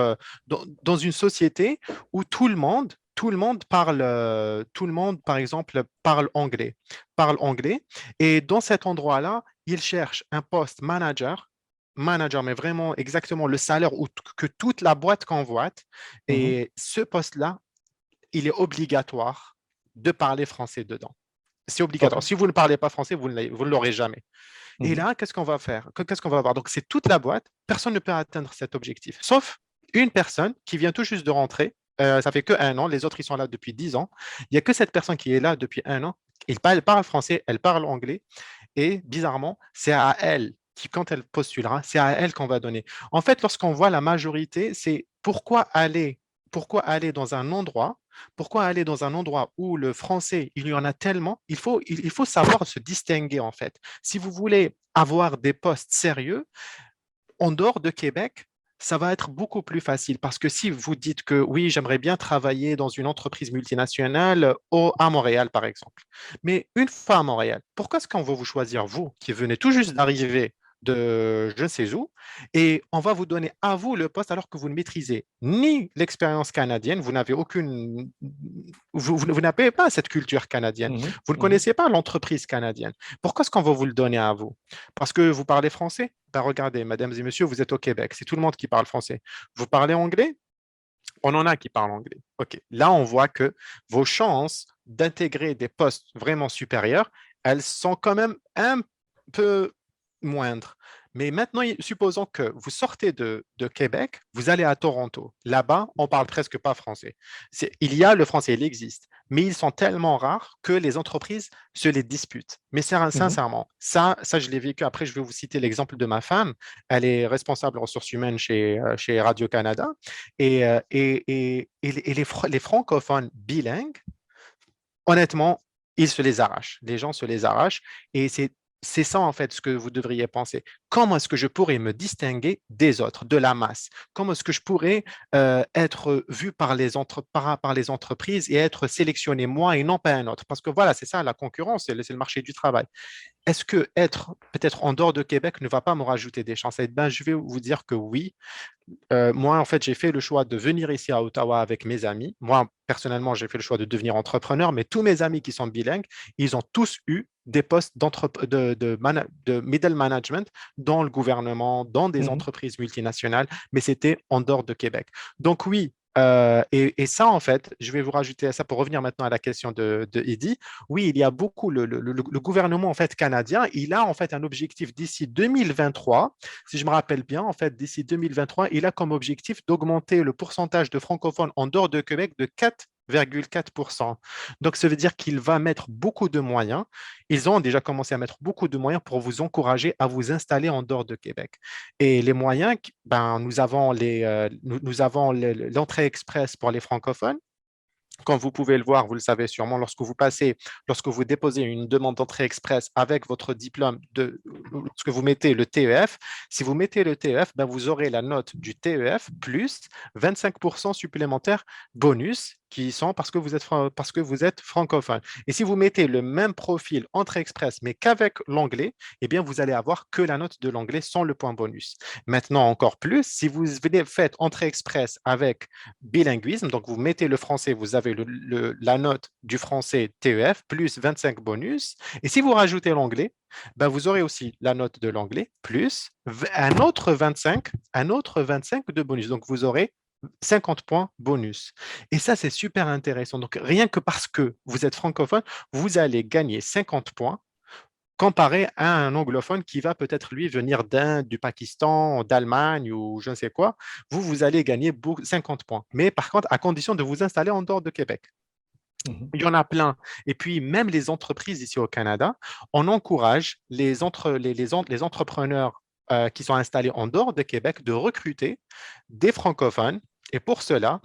dans une société où tout le monde parle, tout le monde, par exemple, parle anglais, et dans cet endroit-là, ils cherchent un poste manager, mais vraiment exactement le salaire que toute la boîte convoite, mhm. et ce poste-là, il est obligatoire de parler français dedans. C'est obligatoire. OK. Si vous ne parlez pas français, vous ne l'aurez jamais. Et Mhm, là, qu'est-ce qu'on va faire? Qu'est-ce qu'on va avoir? Donc, c'est toute la boîte. Personne ne peut atteindre cet objectif, sauf une personne qui vient tout juste de rentrer. Ça fait que 1 an. Les autres, ils sont là depuis 10 ans. Il n'y a que cette personne qui est là depuis 1 an. Elle parle français, elle parle anglais. Et bizarrement, c'est à elle qui, quand elle postulera, c'est à elle qu'on va donner. En fait, lorsqu'on voit la majorité, c'est pourquoi aller dans un endroit, pourquoi aller dans un endroit où le français, il y en a tellement, il faut savoir se distinguer en fait. Si vous voulez avoir des postes sérieux, en dehors de Québec, ça va être beaucoup plus facile parce que si vous dites que oui, j'aimerais bien travailler dans une entreprise multinationale à Montréal, par exemple, mais une fois à Montréal, pourquoi est-ce qu'on va vous choisir, vous, qui venez tout juste d'arriver de je ne sais où, et on va vous donner à vous le poste alors que vous ne maîtrisez ni l'expérience canadienne, vous n'avez aucune, vous n'avez pas cette culture canadienne, mhm, vous ne mhm. connaissez pas l'entreprise canadienne. Pourquoi est-ce qu'on va vous le donner à vous? Parce que vous parlez français? Ben regardez, mesdames et messieurs, vous êtes au Québec. C'est tout le monde qui parle français. Vous parlez anglais? On en a qui parlent anglais. OK. Là, on voit que vos chances d'intégrer des postes vraiment supérieurs, elles sont quand même un peu moindres. Mais maintenant, supposons que vous sortez de Québec, vous allez à Toronto. Là-bas, on parle presque pas français. Il y a le français, il existe, mais ils sont tellement rares que les entreprises se les disputent. Mais Mhm. sincèrement, ça, je l'ai vécu. Après, je vais vous citer l'exemple de ma femme. Elle est responsable ressources humaines chez Radio-Canada. Et les francophones bilingues, honnêtement, ils se les arrachent. Les gens se les arrachent. Et c'est ça, en fait, ce que vous devriez penser. Comment est-ce que je pourrais me distinguer des autres, de la masse? Comment est-ce que je pourrais être vu par les entreprises et être sélectionné moi et non pas un autre? Parce que voilà, c'est ça, la concurrence, c'est le marché du travail. Est-ce que être peut-être en dehors de Québec ne va pas me rajouter des chances? Eh ben, je vais vous dire que oui. Moi, en fait, j'ai fait le choix de venir ici à Ottawa avec mes amis. Moi, personnellement, j'ai fait le choix de devenir entrepreneur, mais tous mes amis qui sont bilingues, ils ont tous eu des postes de middle management dans le gouvernement, dans des Mhm. entreprises multinationales, mais c'était en dehors de Québec. Donc oui, et ça, en fait, je vais vous rajouter à ça pour revenir maintenant à la question de Eddy. Oui, il y a beaucoup, le gouvernement en fait canadien, il a en fait un objectif d'ici 2023, si je me rappelle bien, en fait, d'ici 2023, il a comme objectif d'augmenter le pourcentage de francophones en dehors de Québec de 4,4%. Donc, ça veut dire qu'il va mettre beaucoup de moyens. Ils ont déjà commencé à mettre beaucoup de moyens pour vous encourager à vous installer en dehors de Québec. Et les moyens, ben, nous avons l'entrée express pour les francophones. Comme vous pouvez le voir, vous le savez sûrement, lorsque vous déposez une demande d'entrée express avec votre diplôme, lorsque vous mettez le TEF, si vous mettez le TEF, ben vous aurez la note du TEF plus 25% supplémentaire bonus parce que vous êtes francophone. Et si vous mettez le même profil Entrée Express, mais qu'avec l'anglais, eh bien, vous allez avoir que la note de l'anglais sans le point bonus. Maintenant, encore plus, si vous faites Entrée Express avec bilinguisme, donc vous mettez le français, vous avez la note du français TEF plus 25 bonus. Et si vous rajoutez l'anglais, ben vous aurez aussi la note de l'anglais plus un autre 25 de bonus. Donc, vous aurez 50 points bonus. Et ça, c'est super intéressant. Donc, rien que parce que vous êtes francophone, vous allez gagner 50 points comparé à un anglophone qui va peut-être lui venir d'Inde, du Pakistan, d'Allemagne ou je ne sais quoi. Vous allez gagner 50 points. Mais par contre, à condition de vous installer en dehors de Québec. Mhm. Il y en a plein. Et puis, même les entreprises ici au Canada, on encourage les entrepreneurs qui sont installés en dehors de Québec de recruter des francophones. Et pour cela,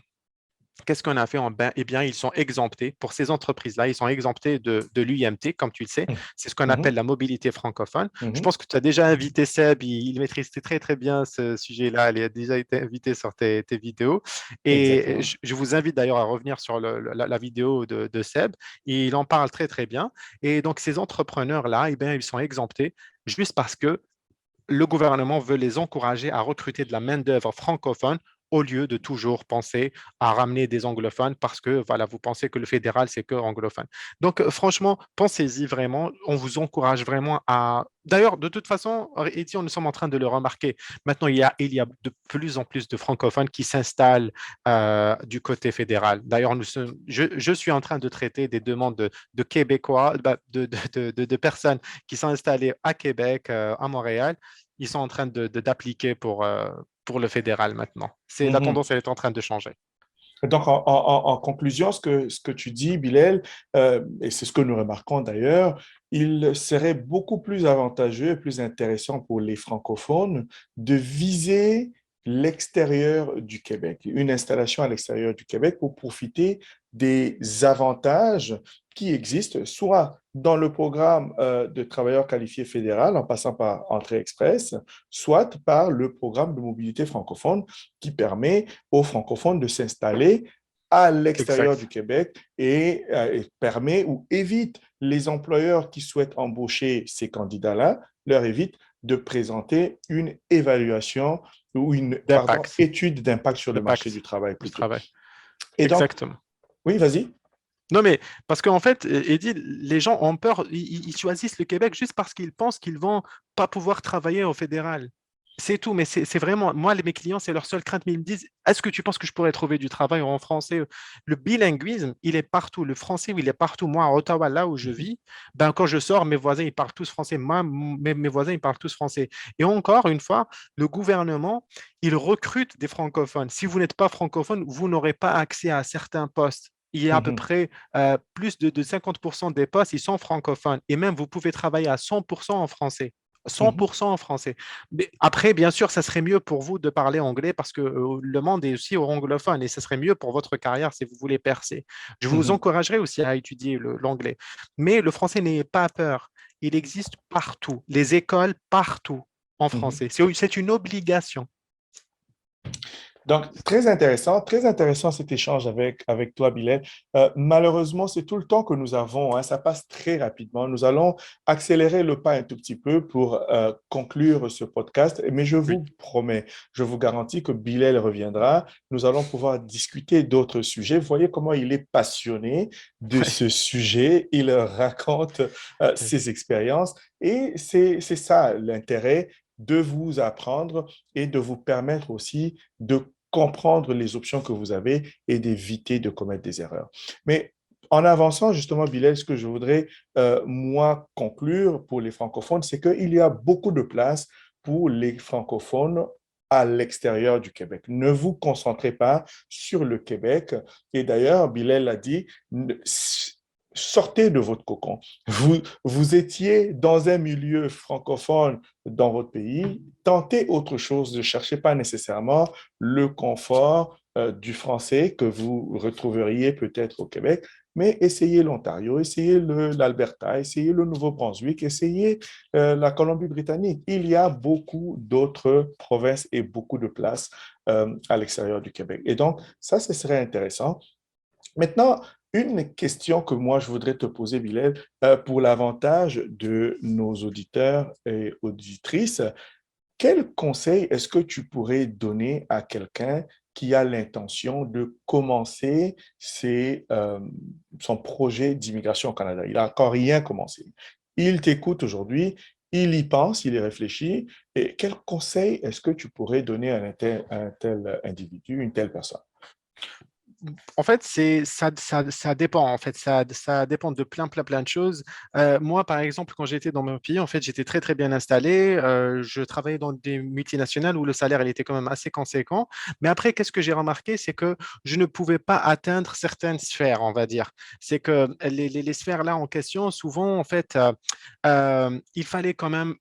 qu'est-ce qu'on a fait Eh bien, ils sont exemptés, pour ces entreprises-là, ils sont exemptés de l'UMT, comme tu le sais. C'est ce qu'on appelle Mhm. la mobilité francophone. Je Mhm. pense que tu as déjà invité Seb, il maîtrise très, très bien ce sujet-là. Il a déjà été invité sur tes vidéos. Et Exactement. je vous invite d'ailleurs à revenir sur la vidéo de Seb. Il en parle très, très bien. Et donc, ces entrepreneurs-là, eh bien, ils sont exemptés juste parce que le gouvernement veut les encourager à recruter de la main-d'œuvre francophone au lieu de toujours penser à ramener des anglophones parce que voilà, vous pensez que le fédéral, c'est que anglophone. Donc, franchement, pensez-y vraiment. On vous encourage vraiment à. D'ailleurs, de toute façon, Étienne, nous sommes en train de le remarquer. Maintenant, il y a de plus en plus de francophones qui s'installent du côté fédéral. D'ailleurs, je suis en train de traiter des demandes de Québécois, de personnes qui sont installées à Québec, à Montréal. Ils sont en train d'appliquer pour le fédéral maintenant. La Mhm. tendance, elle est en train de changer. Donc, en conclusion, ce que tu dis, Bilal, et c'est ce que nous remarquons d'ailleurs, il serait beaucoup plus avantageux et plus intéressant pour les francophones de viser l'extérieur du Québec, une installation à l'extérieur du Québec pour profiter des avantages qui existent, soit dans le programme de travailleurs qualifiés fédéral en passant par Entrée Express, soit par le programme de mobilité francophone qui permet aux francophones de s'installer à l'extérieur du Exact. Québec et permet ou évite les employeurs qui souhaitent embaucher ces candidats-là, leur évite de présenter une évaluation ou une D'impact. étude d'impact sur le marché du D'impact travail du plutôt. travail. Et donc, Exactement. oui, vas-y. Non, mais parce qu'en fait, Eddy, les gens ont peur, ils choisissent le Québec juste parce qu'ils pensent qu'ils vont pas pouvoir travailler au fédéral. C'est tout, mais c'est vraiment, moi, mes clients, c'est leur seule crainte, mais ils me disent, est-ce que tu penses que je pourrais trouver du travail en français? Le bilinguisme, il est partout. Le français, il est partout. Moi, à Ottawa, là où je vis, ben, quand je sors, mes voisins, ils parlent tous français. Moi, mes voisins, ils parlent tous français. Et encore une fois, le gouvernement, il recrute des francophones. Si vous n'êtes pas francophone, vous n'aurez pas accès à certains postes. Il y a à peu Mhm, près plus de 50% des postes, ils sont francophones. Et même, vous pouvez travailler à 100% en français. mhm, 100% en français. Mais après, bien sûr, ça serait mieux pour vous de parler anglais parce que le monde est aussi anglophone et ça serait mieux pour votre carrière si vous voulez percer. Je vous mhm, encouragerais aussi à étudier l'anglais. Mais le français, n'ayez pas peur. Il existe partout. Les écoles, partout en mhm. français. C'est une obligation. Donc, très intéressant cet échange avec toi, Bilal. Malheureusement, c'est tout le temps que nous avons, hein, ça passe très rapidement. Nous allons accélérer le pas un tout petit peu pour conclure ce podcast, mais je Oui. vous promets, je vous garantis que Bilal reviendra. Nous allons pouvoir discuter d'autres sujets. Vous voyez comment il est passionné de ce sujet. Il raconte ses expériences et c'est ça l'intérêt de vous apprendre et de vous permettre aussi de comprendre les options que vous avez et d'éviter de commettre des erreurs. Mais en avançant, justement, Bilal, ce que je voudrais, moi, conclure pour les francophones, c'est qu'il y a beaucoup de place pour les francophones à l'extérieur du Québec. Ne vous concentrez pas sur le Québec. Et d'ailleurs, Bilal l'a dit, sortez de votre cocon. Vous étiez dans un milieu francophone dans votre pays, tentez autre chose, ne cherchez pas nécessairement le confort du français que vous retrouveriez peut-être au Québec, mais essayez l'Ontario, essayez l'Alberta, essayez le Nouveau-Brunswick, essayez la Colombie-Britannique. Il y a beaucoup d'autres provinces et beaucoup de places à l'extérieur du Québec. Et donc, ça, ce serait intéressant. Maintenant, une question que moi je voudrais te poser, Bilal, pour l'avantage de nos auditeurs et auditrices, quel conseil est-ce que tu pourrais donner à quelqu'un qui a l'intention de commencer son projet d'immigration au Canada? Il n'a encore rien commencé. Il t'écoute aujourd'hui, il y pense, il y réfléchit. Et quel conseil est-ce que tu pourrais donner à un tel individu, une telle personne? En fait, ça dépend. En fait, ça dépend de plein de choses. Moi, par exemple, quand j'étais dans mon pays, en fait, j'étais très bien installé. Je travaillais dans des multinationales où le salaire il était quand même assez conséquent. Mais après, qu'est-ce que j'ai remarqué, c'est que je ne pouvais pas atteindre certaines sphères, on va dire. C'est que les sphères là en question, souvent, en fait, il fallait quand même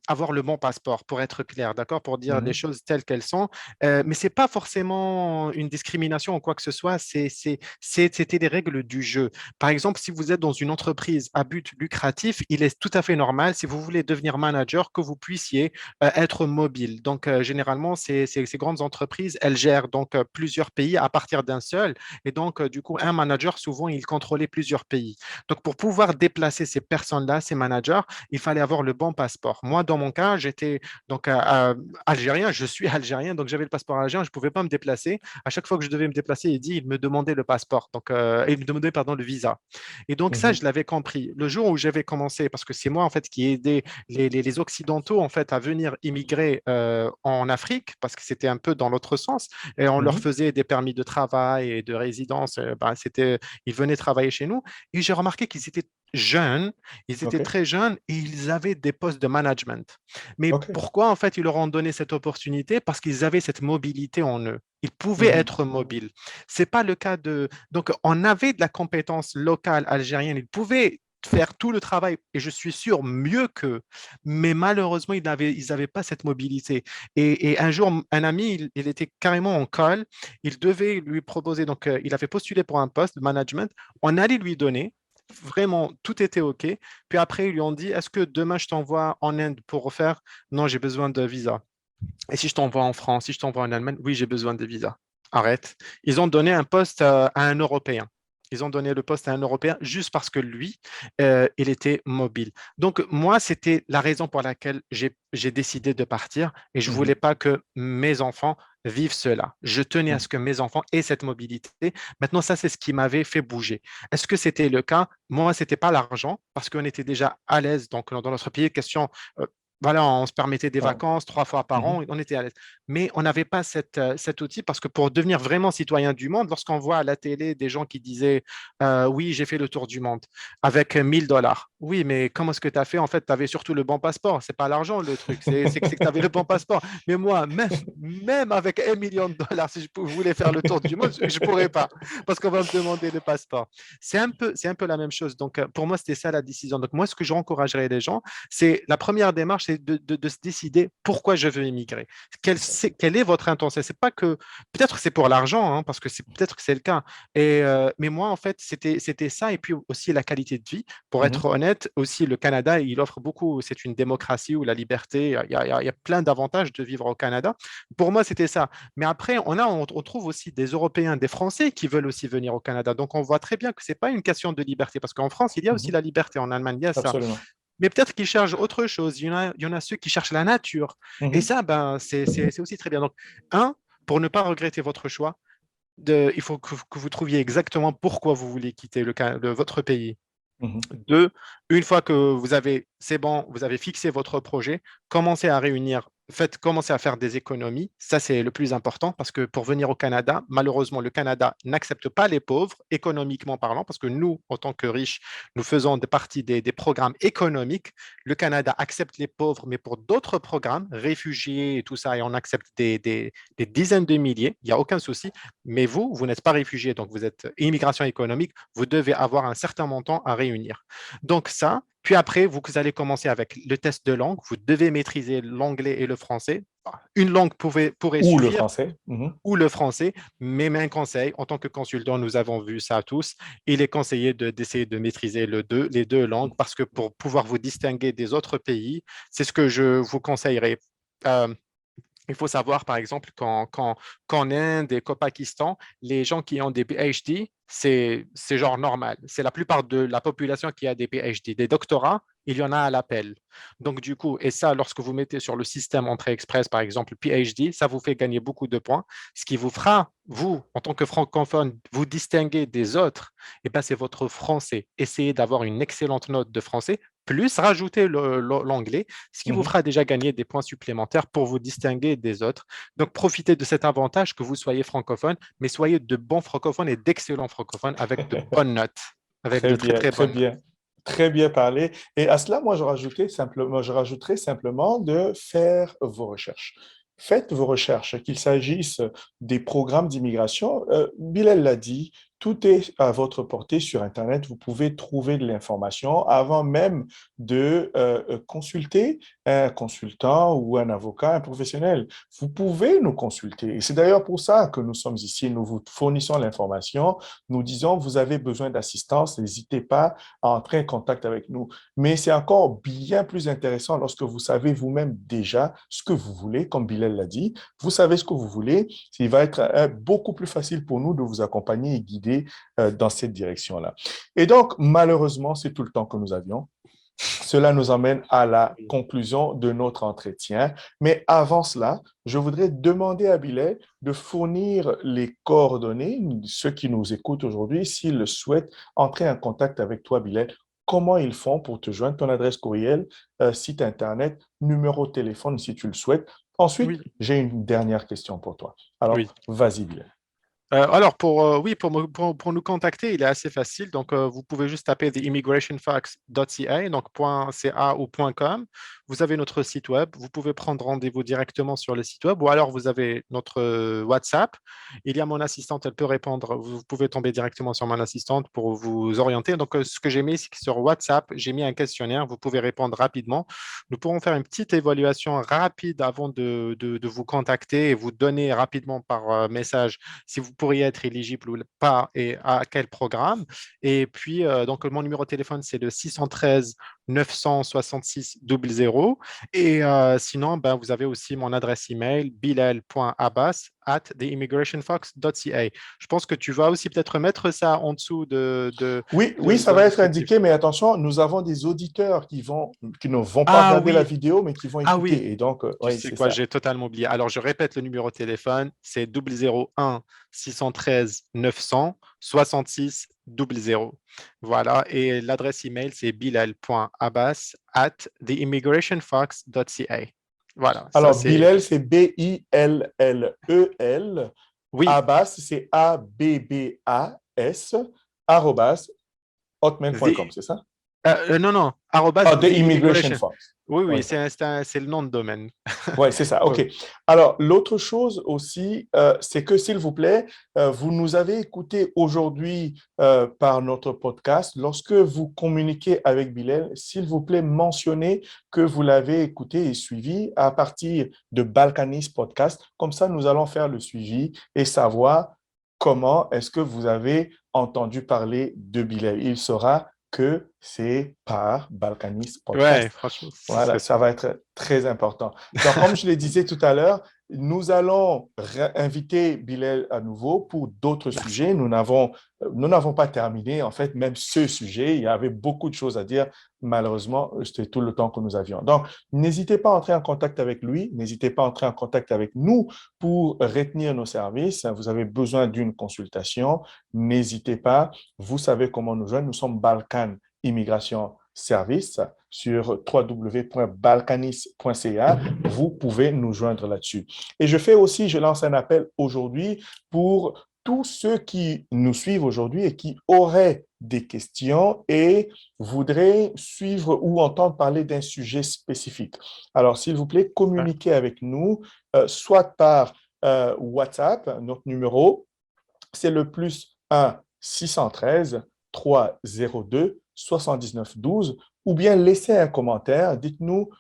avoir le bon passeport pour être clair, d'accord, pour dire les Mhm, choses telles qu'elles sont. Mais c'est pas forcément une discrimination ou quoi que ce soit, c'était des règles du jeu. Par exemple, si vous êtes dans une entreprise à but lucratif, il est tout à fait normal, si vous voulez devenir manager, que vous puissiez être mobile. Donc, généralement, ces grandes entreprises, elles gèrent donc plusieurs pays à partir d'un seul. Et donc, du coup, un manager, souvent, il contrôlait plusieurs pays. Donc, pour pouvoir déplacer ces personnes-là, ces managers, il fallait avoir le bon passeport. Moi, dans mon cas, j'étais donc algérien, je suis algérien, donc j'avais le passeport algérien, je ne pouvais pas me déplacer. À chaque fois que je devais me déplacer, il me demandait le passeport, donc il me demandait pardon le visa. Et donc ça, mhm, je l'avais compris. Le jour où j'avais commencé, parce que c'est moi en fait qui ai aidé les occidentaux en fait à venir immigrer en Afrique, parce que c'était un peu dans l'autre sens, et on leur mhm. faisait des permis de travail et de résidence. Ils venaient travailler chez nous, et j'ai remarqué qu'ils étaient jeunes, ils étaient OK, très jeunes et ils avaient des postes de management. Mais OK. pourquoi en fait ils leur ont donné cette opportunité? Parce qu'ils avaient cette mobilité en eux. Ils pouvaient Mhm, être mobiles. C'est pas le cas de. Donc on avait de la compétence locale algérienne. Ils pouvaient faire tout le travail et je suis sûr mieux qu'eux. Mais malheureusement ils n'avaient pas cette mobilité. Et un jour, un ami, il était carrément en call. Il devait lui proposer. Donc il avait postulé pour un poste de management. On allait lui donner. Vraiment, tout était OK. Puis après, ils lui ont dit, est-ce que demain, je t'envoie en Inde pour refaire? Non, j'ai besoin de visa. Et si je t'envoie en France, si je t'envoie en Allemagne, oui, j'ai besoin de visa. Arrête. Ils ont donné un poste à un Européen. Ils ont donné le poste à un Européen juste parce que lui, il était mobile. Donc, moi, c'était la raison pour laquelle j'ai décidé de partir et je ne voulais mhm, pas que mes enfants vivent cela. Je tenais à mhm. ce que mes enfants aient cette mobilité. Maintenant, ça, c'est ce qui m'avait fait bouger. Est-ce que c'était le cas? Moi, ce n'était pas l'argent parce qu'on était déjà à l'aise donc, dans notre pays. Question, euh, voilà, on se permettait des Ouais. vacances 3 fois par Mhm, an, on était à l'aise. Mais on n'avait pas cet outil parce que pour devenir vraiment citoyen du monde, lorsqu'on voit à la télé des gens qui disaient oui, j'ai fait le tour du monde avec 1000 dollars. Oui, mais comment est-ce que tu as fait? En fait, tu avais surtout le bon passeport. C'est pas l'argent le truc, c'est que tu avais le bon passeport. Mais moi, même avec 1 million de dollars, si voulais faire le tour du monde, je ne pourrais pas parce qu'on va me demander le passeport. C'est un peu la même chose. Donc, pour moi, c'était ça la décision. Donc, moi, ce que j'encouragerais les gens, c'est la première démarche, c'est de se décider pourquoi je veux immigrer. Quelle est votre intention? C'est pas que peut-être que c'est pour l'argent, hein, parce que peut-être que c'est le cas. Mais moi, en fait, c'était ça et puis aussi la qualité de vie. Pour être mhm, honnête, aussi le Canada, il offre beaucoup. C'est une démocratie où la liberté, il y a plein d'avantages de vivre au Canada. Pour moi, c'était ça. Mais après, on trouve aussi des Européens, des Français qui veulent aussi venir au Canada. Donc, on voit très bien que c'est pas une question de liberté, parce qu'en France, il y a aussi mhm. la liberté. En Allemagne, il y a ça. Absolument. Mais peut-être qu'ils cherchent autre chose. Il y en a ceux qui cherchent la nature. Et Mhm, ça, ben, c'est aussi très bien. Donc, pour ne pas regretter votre choix, il faut que vous trouviez exactement pourquoi vous voulez quitter votre pays. mhm, Deux, une fois que c'est bon, vous avez fixé votre projet, commencez à réunir, commencez à faire des économies. Ça, c'est le plus important parce que pour venir au Canada, malheureusement, le Canada n'accepte pas les pauvres, économiquement parlant, parce que nous, en tant que riches, nous faisons partie des programmes économiques. Le Canada accepte les pauvres, mais pour d'autres programmes, réfugiés et tout ça, et on accepte des dizaines de milliers, il n'y a aucun souci. Mais vous n'êtes pas réfugié, donc vous êtes immigration économique, vous devez avoir un certain montant à réunir. Donc ça, puis après, vous allez commencer avec le test de langue. Vous devez maîtriser l'anglais et le français. Une langue pourrait ou le suffire, français. Mhm, ou le français, mais un conseil, en tant que consultant, nous avons vu ça tous, il est conseillé d'essayer de maîtriser les deux langues parce que pour pouvoir vous distinguer des autres pays, c'est ce que je vous conseillerais. Euh, Il faut savoir, par exemple, qu'en Inde et qu'au Pakistan, les gens qui ont des PhD, c'est genre normal. C'est la plupart de la population qui a des PhD. Des doctorats, il y en a à l'appel. Donc, du coup, et ça, lorsque vous mettez sur le système Entrée Express, par exemple, PhD, ça vous fait gagner beaucoup de points. Ce qui vous fera, vous, en tant que francophone, vous distinguer des autres, eh ben, c'est votre français. Essayez d'avoir une excellente note de français, plus rajouter l'anglais, ce qui vous Mhm. fera déjà gagner des points supplémentaires pour vous distinguer des autres. Donc, profitez de cet avantage que vous soyez francophone, mais soyez de bons francophones et d'excellents francophones avec de bonnes notes, avec de très, très Très bonnes notes. bien, très bien parlé. Et à cela, moi, je rajouterais simplement de faire vos recherches. Faites vos recherches, qu'il s'agisse des programmes d'immigration. Bilal l'a dit, tout est à votre portée sur Internet. Vous pouvez trouver de l'information avant même de consulter un consultant ou un avocat, un professionnel. Vous pouvez nous consulter. Et c'est d'ailleurs pour ça que nous sommes ici. Nous vous fournissons l'information, nous disons, vous avez besoin d'assistance, n'hésitez pas à entrer en contact avec nous. Mais c'est encore bien plus intéressant lorsque vous savez vous-même déjà ce que vous voulez, comme Bilal l'a dit. Vous savez ce que vous voulez. Il va être beaucoup plus facile pour nous de vous accompagner et guider dans cette direction-là. Et donc, malheureusement, c'est tout le temps que nous avions. Cela nous emmène à la Oui. conclusion de notre entretien. Mais avant cela, je voudrais demander à Bilal de fournir les coordonnées, ceux qui nous écoutent aujourd'hui, s'ils le souhaitent, entrer en contact avec toi, Bilal. Comment ils font pour te joindre, ton adresse courriel, site Internet, numéro de téléphone si tu le souhaites. Ensuite, Oui, j'ai une dernière question pour toi. oui. Alors, vas-y, Bilal. Alors, oui, pour nous contacter, il est assez facile. Donc, vous pouvez juste taper theimmigrationfacts.ca, donc .ca ou .com. Vous avez notre site web. Vous pouvez prendre rendez-vous directement sur le site web ou alors vous avez notre WhatsApp. Il y a mon assistante, elle peut répondre. Vous pouvez tomber directement sur mon assistante pour vous orienter. Donc, ce que j'ai mis, c'est que sur WhatsApp, j'ai mis un questionnaire. Vous pouvez répondre rapidement. Nous pourrons faire une petite évaluation rapide avant de vous contacter et vous donner rapidement par message si vous pourriez être éligible ou pas et à quel programme. Et puis, donc, mon numéro de téléphone, c'est le 613 966 00. Et sinon, ben, vous avez aussi mon adresse email, bilal.abbas@theimmigrationfox.ca. Je pense que tu vas aussi peut-être mettre ça en dessous Oui, oui, ça de va notre être indiqué, description. mais attention, nous avons des auditeurs qui ne vont pas Ah regarder la oui, vidéo, mais qui vont ah oui, écouter. Et donc, tu oui, sais c'est quoi, ça. j'ai totalement oublié. Alors, je répète le numéro de téléphone, c'est 001 613 900 66 00. Voilà, et l'adresse email, c'est bilal.abbas@theimmigrationfox.ca. Voilà, ça Alors, c'est. Bilal, c'est Billel. Oui, Abbas, c'est Abbas, arrobas, hotmail.com, the, c'est ça? non, non, arrobas Ah, The the Immigration immigration. Fox. Oui, oui, Oui. c'est le nom de domaine. Oui, c'est ça. Oui. OK. Alors, l'autre chose aussi, c'est que, s'il vous plaît, vous nous avez écouté aujourd'hui par notre podcast. Lorsque vous communiquez avec Bilal, s'il vous plaît, mentionnez que vous l'avez écouté et suivi à partir de Balkanis Podcast. Comme ça, nous allons faire le suivi et savoir comment est-ce que vous avez entendu parler de Bilal. Il saura que c'est par Balkanis Ouais, Podcast. franchement, ce Voilà, serait ça va super. être très important. Donc, comme je le disais tout à l'heure, nous allons inviter Bilal à nouveau pour d'autres Merci. sujets. Nous n'avons pas terminé, en fait, même ce sujet. Il y avait beaucoup de choses à dire. Malheureusement, c'était tout le temps que nous avions. Donc, n'hésitez pas à entrer en contact avec lui. N'hésitez pas à entrer en contact avec nous pour retenir nos services. Vous avez besoin d'une consultation. N'hésitez pas. Vous savez comment nous joindre. Nous sommes Balkan Immigration Service sur www.balkanis.ca. Vous pouvez nous joindre là-dessus. Et je lance un appel aujourd'hui pour tous ceux qui nous suivent aujourd'hui et qui auraient des questions et voudraient suivre ou entendre parler d'un sujet spécifique. Alors, s'il vous plaît, Ouais. communiquez avec nous, soit par WhatsApp, notre numéro, c'est le +1 613 302 79 12, ou bien laissez un commentaire, dites-nous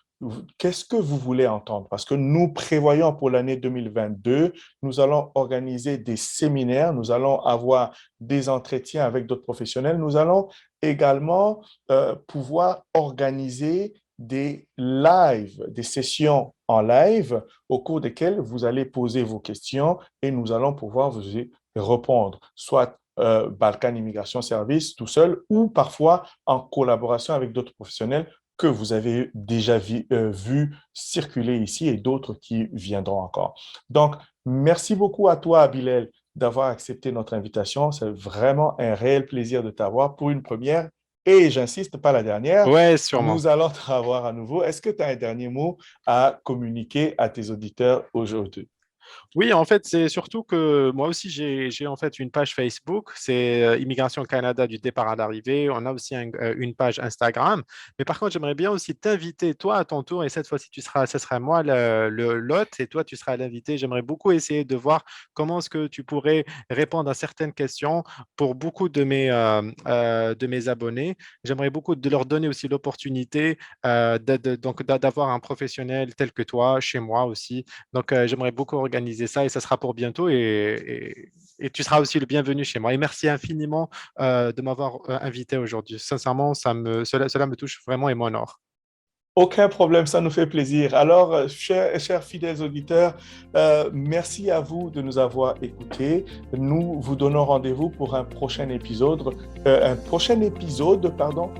qu'est-ce que vous voulez entendre, parce que nous prévoyons pour l'année 2022, nous allons organiser des séminaires, nous allons avoir des entretiens avec d'autres professionnels, nous allons également pouvoir organiser des lives, des sessions en live au cours desquelles vous allez poser vos questions et nous allons pouvoir vous y répondre, soit Balkan Immigration Service tout seul ou parfois en collaboration avec d'autres professionnels que vous avez déjà vu circuler ici et d'autres qui viendront encore. Donc, merci beaucoup à toi, Bilal, d'avoir accepté notre invitation. C'est vraiment un réel plaisir de t'avoir pour une première et, j'insiste, pas la dernière. Ouais, sûrement. Nous allons te revoir à nouveau. Est-ce que tu as un dernier mot à communiquer à tes auditeurs aujourd'hui? Oui, en fait, c'est surtout que moi aussi, j'ai en fait une page Facebook, c'est Immigration Canada du départ à l'arrivée. On a aussi une page Instagram. Mais par contre, j'aimerais bien aussi t'inviter, toi, à ton tour, et cette fois-ci, ce sera moi l'hôte, et toi, tu seras l'invité. J'aimerais beaucoup essayer de voir comment est-ce que tu pourrais répondre à certaines questions pour beaucoup de mes abonnés. J'aimerais beaucoup de leur donner aussi l'opportunité donc d'avoir un professionnel tel que toi chez moi aussi. Donc, j'aimerais beaucoup organiser ça et ça sera pour bientôt et tu seras aussi le bienvenu chez moi. Et merci infiniment de m'avoir invité aujourd'hui. Sincèrement, cela me touche vraiment et m'honore. Aucun problème, ça nous fait plaisir. Alors, chers fidèles auditeurs, merci à vous de nous avoir écoutés. Nous vous donnons rendez-vous pour un prochain épisode,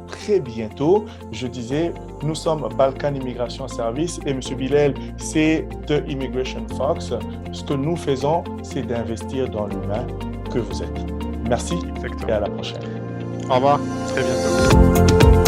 très bientôt. Je disais, nous sommes Balkan Immigration Service et M. Bilal, c'est The Immigration Fox. Ce que nous faisons, c'est d'investir dans l'humain que vous êtes. Merci. Exactement. Et à la prochaine. Au revoir, très bientôt.